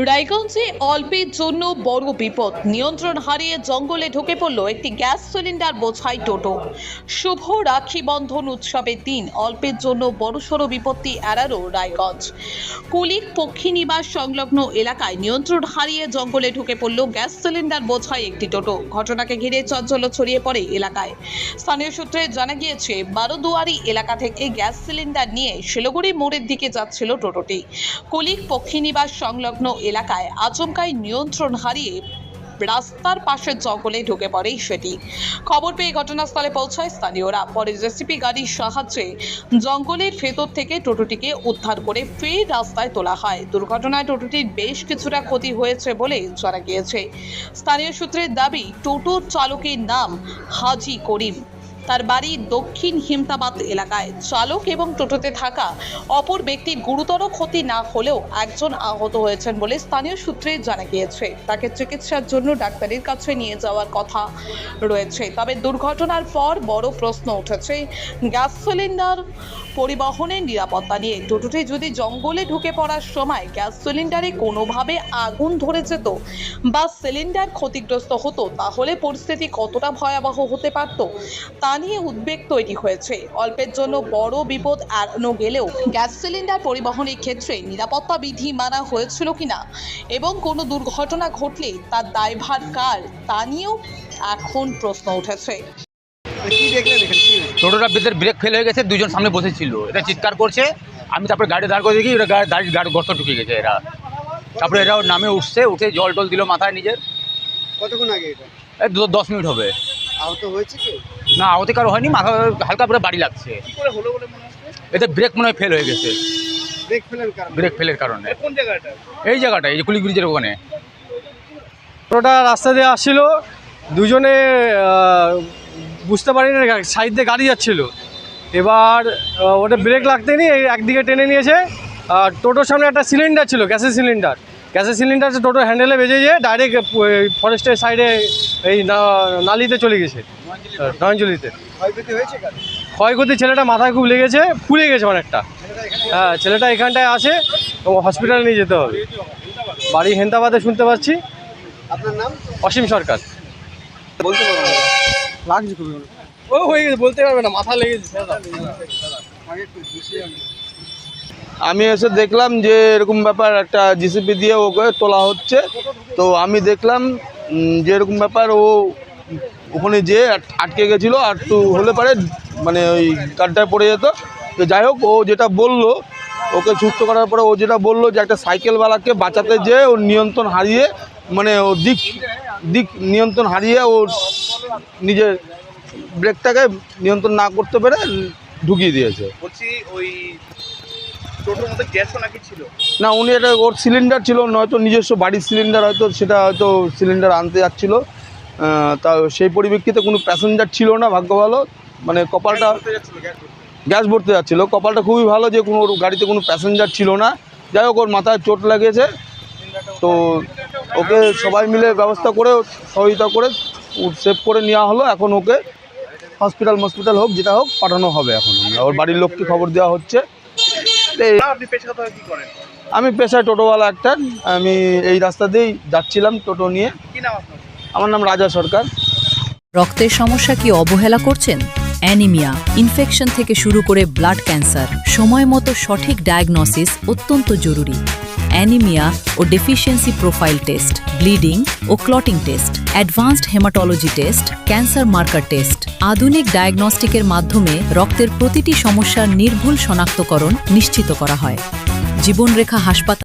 রায়গঞ্জে অল্পের জন্য বড় বিপদ। নিয়ন্ত্রণ হারিয়ে জঙ্গলে ঢুকে পড়ল একটি গ্যাস সিলিন্ডার বোঝাই টোটো। শুভ রাখি বন্ধন উৎসবের দিন অল্পের জন্য বড়সড় বিপত্তি এড়ালো রায়গঞ্জ। কুলিক পক্ষীনিবাস সংলগ্ন এলাকায় নিয়ন্ত্রণ হারিয়ে জঙ্গলে ঢুকে পড়ল গ্যাস সিলিন্ডার বোঝাই একটি টোটো। ঘটনাকে ঘিরে চাঞ্চল্য ছড়িয়ে পড়ে এলাকায়। স্থানীয় সূত্রে জানা গিয়েছে, বারোদুয়ারি এলাকা থেকে গ্যাস সিলিন্ডার নিয়ে শিলিগুড়ি মোড়ের দিকে যাচ্ছিল টোটোটি। কুলিক পক্ষীনিবাস সংলগ্ন এলাকায় আচমকাই নিয়ন্ত্রণ হারিয়ে রাস্তার পাশের জঙ্গলে ঢুকে পড়ে সেটি। খবর পেয়ে ঘটনাস্থলে পৌঁছায় স্থানীয়রা। পরে জেসিপি গাড়ির সাহায্যে জঙ্গলের ভেতর থেকে টোটোটিকে উদ্ধার করে ফের রাস্তায় তোলা হয়। দুর্ঘটনায় টোটোটির বেশ কিছুটা ক্ষতি হয়েছে বলে জানা গিয়েছে। স্থানীয় সূত্রের দাবি, টোটোর চালকের নাম হাজি করিম। তার বাড়ি দক্ষিণ হিমতাবাদ এলাকায়। চালক এবং টোটোতে থাকা অপর ব্যক্তির গুরুতর ক্ষতি না হলেও একজন আহত হয়েছেন বলে স্থানীয় সূত্রে জানা গিয়েছে। তাকে চিকিৎসার জন্য ডাক্তারের কাছে নিয়ে যাওয়ার কথা রয়েছে। তবে দুর্ঘটনার পর বড় প্রশ্ন উঠেছে গ্যাস সিলিন্ডার পরিবহনের নিরাপত্তা নিয়ে। টোটোটি যদি জঙ্গলে ঢুকে পড়ার সময় গ্যাস সিলিন্ডারে কোনোভাবে আগুন ধরে যেত বা সিলিন্ডার ক্ষতিগ্রস্ত হতো, তাহলে পরিস্থিতি কতটা ভয়াবহ হতে পারত তা নিয়ে উদ্বেগ তৈরি হয়েছে। অল্পের জন্য বড় বিপদ এড়ানো গেলেও গ্যাস সিলিন্ডার পরিবহনের ক্ষেত্রে নিরাপত্তা বিধি মানা হয়েছিল কিনা এবং কোনো দুর্ঘটনা ঘটলে তার দায়ভার কার তা নিয়েও এখন প্রশ্ন উঠেছে। টোটোটার ভিতরে ব্রেক ফেল হয়ে গেছে, দুজন সামনে বসেছিল, এটা চিৎকার করছে। আমি তারপরে গাড়ি দাঁড় করে দেখি ওরা গাড়ি গর্ত ঢুকে গেছে এরা। তারপরে এরাও নামে উঠে জল টল দিল মাথায় নিজের। কতক্ষণ আগে এটা? 10 মিনিট হবে। আহত হয়েছে কি? না, আহত কারো হয়নি, মাথা হালকা করে বাড়ি লাগছে। কি করে হলো বলে মনে হচ্ছে? এতে ব্রেক মনে হয় ফেল হয়ে গেছে। ব্রেক ফেলের কারণে। কোন জায়গাটা? এই জায়গাটা, এই যে কুলি ব্রিজের ওখানে। টোটোটা রাস্তা দিয়ে আসছিল, দুজনে বুঝতে পারিনি সাইড দিয়ে গাড়ি যাচ্ছিল। এবার ওটা ব্রেক লাগতেনি একদিকে টেনে নিয়েছে। আর টোটোর সামনে একটা সিলিন্ডার ছিল, গ্যাসের সিলিন্ডার টোটো হ্যান্ডেলে বেজে যেয়ে ডাইরেক্ট ফরেস্টের সাইডে এই নালিতে চলে গেছে, নয়নজলিতে। ক্ষয়ক্ষতি হয়েছে? ক্ষয়ক্ষতি ছেলেটা মাথায় খুব লেগেছে, ফুলে গেছে অনেকটা। হ্যাঁ, ছেলেটা এখানটায় আছে, হসপিটালে নিয়ে যেতে হবে। বাড়ি হেমতাবাদে শুনতে পাচ্ছি। আপনার নাম? অসীম সরকার। বলতে পারবেন? লাগছে খুবই, ও হয়ে গেছে, বলতে পারবে না, মাথা লেগেছে। আমি এসে দেখলাম যে এরকম ব্যাপার, একটা জিসিপি দিয়ে ওকে তোলা হচ্ছে। তো আমি দেখলাম যে এরকম ব্যাপার, ও ওখানে যেয়ে আটকে গেছিলো, আর একটু হলে পারে মানে ওই গাড়িটায় পড়ে যেত। তো যাই হোক, ও যেটা বললো, ওকে সুস্থ করার পরে ও যেটা বললো যে একটা সাইকেলওয়ালাকে বাঁচাতে যেয়ে ওর নিয়ন্ত্রণ হারিয়ে, মানে ও দিক নিয়ন্ত্রণ হারিয়ে ও নিজের ব্রেকটাকে নিয়ন্ত্রণ না করতে পেরে ঢুকিয়ে দিয়েছে। বলছি ওই টোটোর মধ্যে গ্যাসও নাকি ছিল? না, উনি এটা ওর সিলিন্ডার ছিল, নয়তো নিজস্ব বাড়ির সিলিন্ডার, হয়তো সেটা হয়তো সিলিন্ডার আনতে যাচ্ছিলো। তা সেই পরিপ্রেক্ষিতে কোনো প্যাসেঞ্জার ছিল না, ভাগ্য ভালো। মানে কপালটা, গ্যাস ভরতে যাচ্ছিলো, কপালটা খুবই ভালো যে কোনো গাড়িতে কোনো প্যাসেঞ্জার ছিল না। যাই হোক, ওর মাথায় চোট লাগিয়েছে। তো ওকে সবাই মিলে ব্যবস্থা করে, সহযোগিতা করে সেভ করে নেওয়া হলো। এখন ওকে হসপিটাল হোক, যেটা হোক, পাঠানো হবে। এখন ওর বাড়ির লোককে খবর দেওয়া হচ্ছে। আপনি পেশাগত কি করেন? আমি পেশায় টোটোওয়ালা একটা। আমি এই রাস্তা দিয়েই যাচ্ছিলাম টোটো নিয়ে। কি নাম আপনার? আমার নাম রাজা সরকার। রক্তের সমস্যা কি অবহেলা করছেন? অ্যানিমিয়া, ইনফেকশন থেকে শুরু করে ব্লাড ক্যান্সার, সময় মতো সঠিক ডায়াগনোসিস অত্যন্ত জরুরি। অ্যানিমিয়া ও ডেফিসিয়েন্সি প্রোফাইল টেস্ট, ব্লিডিং ও clotting test, advanced haematology test, cancer marker test, আধুনিক ডায়াগনস্টিকের মাধ্যমে রক্তের প্রতিটি সমস্যার নির্ভুল শনাক্তকরণ নিশ্চিত করা হয়। জীবনরেখা হাসপাতাল